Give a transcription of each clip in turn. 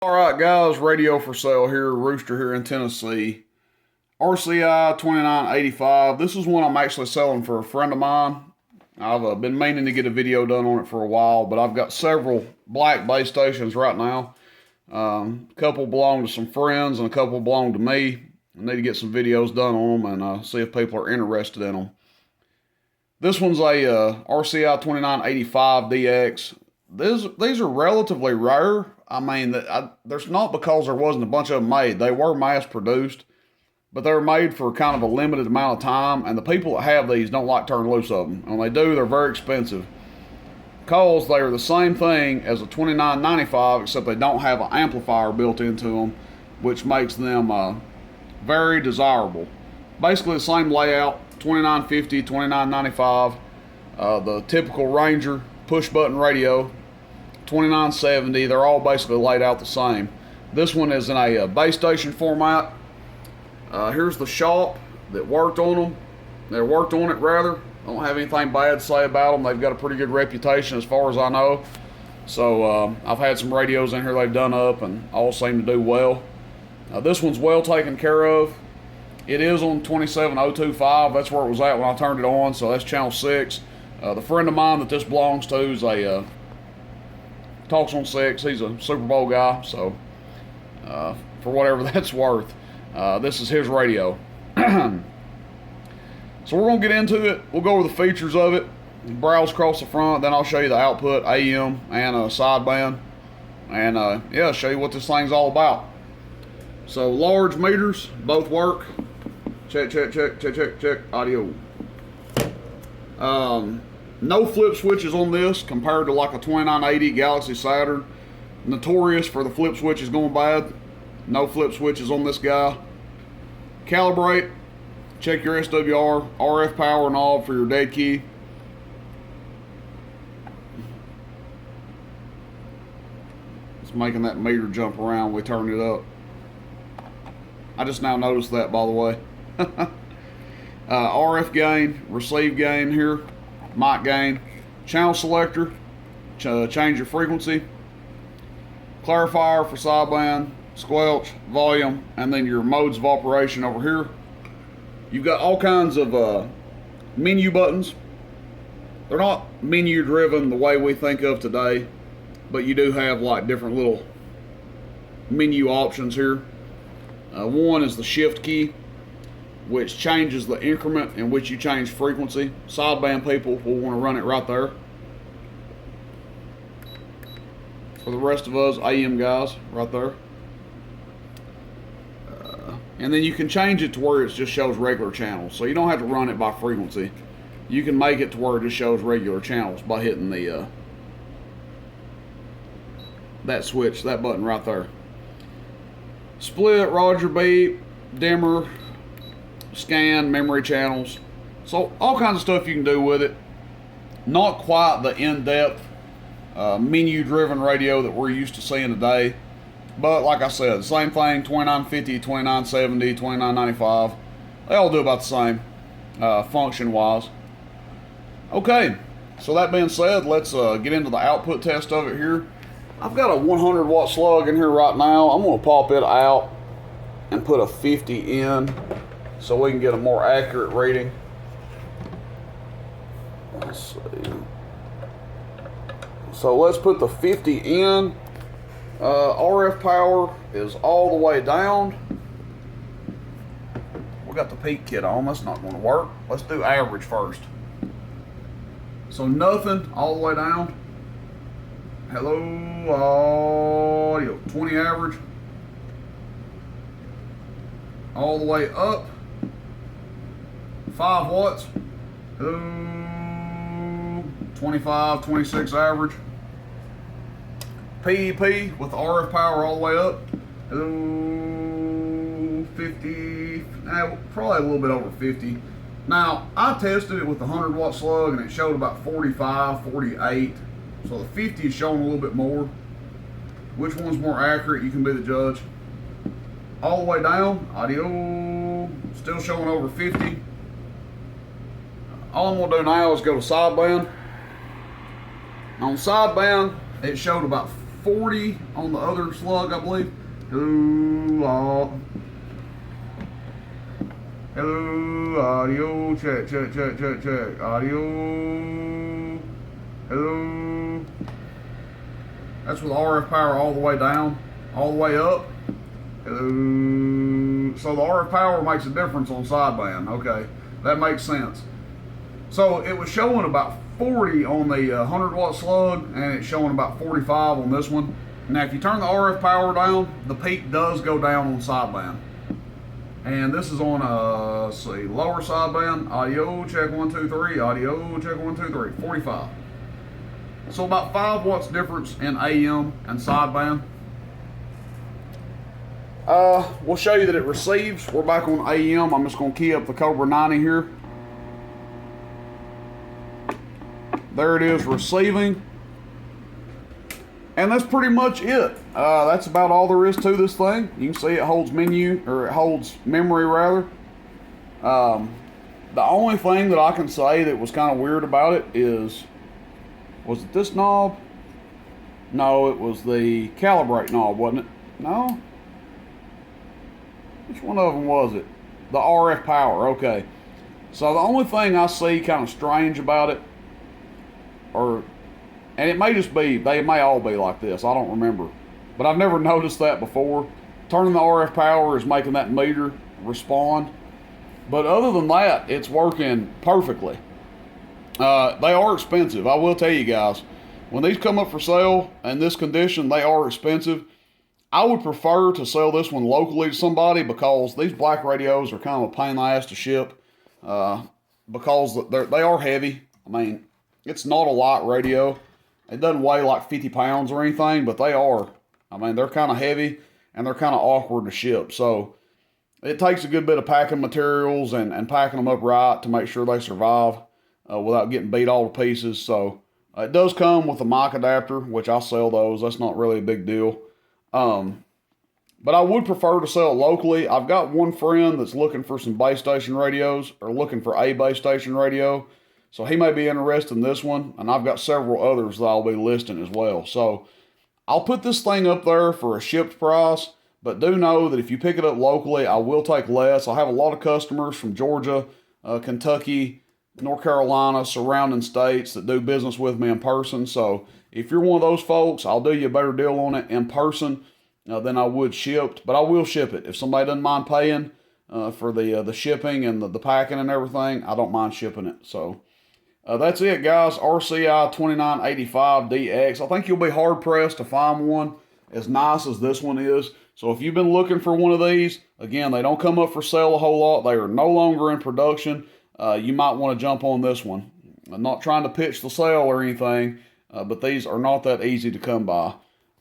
Alright guys, radio for sale here, Rooster here in Tennessee. RCI-2985. This is one I'm actually selling for a friend of mine. I've been meaning to get a video done on it for a while, but I've got several black base stations right now. A couple belong to some friends and a couple belong to me. I need to get some videos done on them and see if people are interested in them. This one's a RCI-2985DX. These are relatively rare. I mean, there's not because there wasn't a bunch of them made. They were mass produced, but they were made for kind of a limited amount of time, and the people that have these don't like turning loose of them. And when they do, they're very expensive because they are the same thing as a 2995, except they don't have an amplifier built into them, which makes them very desirable. Basically the same layout, 2950, 2995, the typical Ranger push button radio, 2970, they're all basically laid out the same. This one is in a base station format. Here's the shop that worked on them. They worked on it rather. I don't have anything bad to say about them. They've got a pretty good reputation as far as I know. So I've had some radios in here they've done up and all seem to do well. This one's well taken care of. It is on 27025. That's where it was at when I turned it on, so that's channel 6. The friend of mine that this belongs to is a talks on 6. He's a Super Bowl guy, so for whatever that's worth, this is his radio. So we're gonna get into it. We'll go over the features of it, browse across the front, then I'll show you the output, AM and sideband, and yeah, show you what this thing's all about. So large meters, both work. Check, check, check, check, check, check, audio. No flip switches on this compared to like a 2980 Galaxy Saturn. Notorious for the flip switches going bad. No flip switches on this guy. Calibrate. Check your SWR, RF power knob for your dead key. It's making that meter jump around when we turn it up. I just now noticed that, by the way. RF gain, receive gain here, mic gain, channel selector, change your frequency, clarifier for sideband, squelch, volume, and then your modes of operation over here. You've got all kinds of menu buttons. They're not menu driven the way we think of today, but you do have like different little menu options here. One is the shift key, which changes the increment in which you change frequency. Sideband people will want to run it right there. For the rest of us AM guys, right there. And then you can change it to where it just shows regular channels. So you don't have to run it by frequency. You can make it to where it just shows regular channels by hitting the that switch, that button right there. Split, Roger beep, dimmer, scan, memory channels. So all kinds of stuff you can do with it. Not quite the in-depth menu driven radio that we're used to seeing today, but like I said, the same thing, 2950, 2970, 2995, they all do about the same function wise. Okay, so that being said, let's get into the output test of it here. I've got a 100 watt slug in here right now. I'm going to pop it out and put a 50 in so we can get a more accurate reading. Let's see. So let's put the 50 in. RF power is all the way down. We got the peak kit on. That's not going to work. Let's do average first. So nothing all the way down. Hello, audio, 20 average. All the way up, 5 watts. Hello, 25, 26 average. PEP with the RF power all the way up. Hello, 50, probably a little bit over 50. Now, I tested it with the 100 watt slug and it showed about 45, 48. So the 50 is showing a little bit more. Which one's more accurate? You can be the judge. All the way down, audio, still showing over 50. All I'm gonna do now is go to sideband. On sideband, it showed about 40 on the other slug, I believe. Hello, hello, audio, check, audio, hello. That's with RF power all the way down, all the way up. Hello. So the RF power makes a difference on sideband. Okay, that makes sense. So it was showing about 40 on the 100 watt slug, and it's showing about 45 on this one. Now if you turn the RF power down, the peak does go down on sideband. And this is on let's see, lower sideband, audio check 1 2 3, audio check 1 2 3, 45. So about 5 watts difference in AM and sideband. We'll show you that it receives. We're back on AM. I'm just going to key up the Cobra 90 here. There it is, receiving. And that's pretty much it. That's about all there is to this thing. You can see it holds memory rather. The only thing that I can say that was kind of weird about it is, was it this knob? No, it was the calibrate knob, wasn't it? No? Which one of them was it? The RF power, okay. So the only thing I see kind of strange about it, and it may just be, they may all be like this, I don't remember. But I've never noticed that before. Turning the RF power is making that meter respond. But other than that, it's working perfectly. They are expensive, I will tell you guys. When these come up for sale in this condition, they are expensive. I would prefer to sell this one locally to somebody, because these black radios are kind of a pain in the ass to ship, because they are heavy. I mean, it's not a light radio. It doesn't weigh like 50 pounds or anything, but they are. I mean, they're kind of heavy and they're kind of awkward to ship. So it takes a good bit of packing materials and packing them up right to make sure they survive without getting beat all to pieces. So it does come with a mic adapter, which I sell those. That's not really a big deal. But I would prefer to sell it locally. I've got one friend that's looking for some base station radios, or looking for a base station radio. So he may be interested in this one, and I've got several others that I'll be listing as well. So I'll put this thing up there for a shipped price, but do know that if you pick it up locally, I will take less. I have a lot of customers from Georgia, Kentucky, North Carolina, surrounding states that do business with me in person. So if you're one of those folks, I'll do you a better deal on it in person than I would shipped, but I will ship it. If somebody doesn't mind paying for the shipping and the packing and everything, I don't mind shipping it. So that's it, guys. RCI-2985DX. I think you'll be hard-pressed to find one as nice as this one is. So if you've been looking for one of these, again, they don't come up for sale a whole lot. They are no longer in production. You might want to jump on this one. I'm not trying to pitch the sale or anything, but these are not that easy to come by.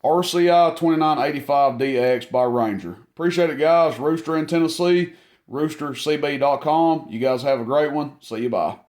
RCI-2985DX by Ranger. Appreciate it, guys. Rooster in Tennessee, roostercb.com. You guys have a great one. See you, bye.